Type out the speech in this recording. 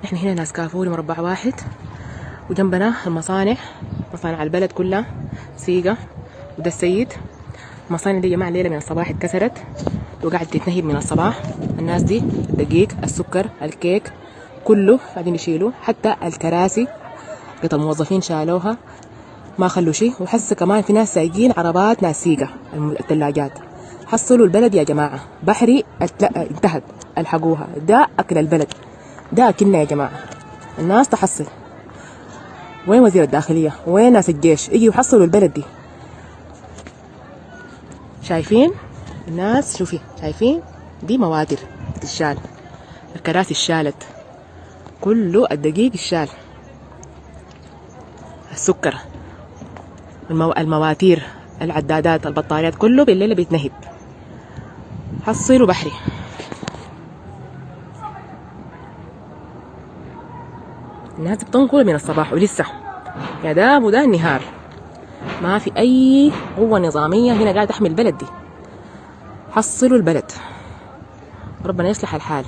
نحن هنا ناس كافوري مربع واحد، وجنبنا المصانع، مصانع البلد كلها سيقة. وده السيد. المصانع دي يا جماعة الليلة من الصباح اتكسرت وقاعد تتنهب من الصباح. الناس دي الدقيق، السكر، الكيك، كله قاعدين يشيلوا، حتى الكراسي قط الموظفين شالوها ما خلوا شيء. وحس كمان في ناس سايقين عربات ناس سيقة الثلاجات. حصلوا البلد يا جماعة، بحري انتهت، الحقوها. ده أكل البلد، ده أكلنا يا جماعة. الناس تحصل. وين وزير الداخلية؟ وين ناس الجيش؟ يجي يحصلوا البلد دي. شايفين الناس؟ شوفي، شايفين دي مواتر الشال، الكراسي الشالت، كله الدقيق الشال، السكر، المواتير، العدادات، البطاريات، كله بالليل بيتنهب. حصلوا بحري. الناس بتنقل من الصباح ولسه يا داب وده النهار. ما في اي قوة نظامية هنا قاعدة تحمي البلد دي. حصلوا البلد، ربنا يصلح الحال.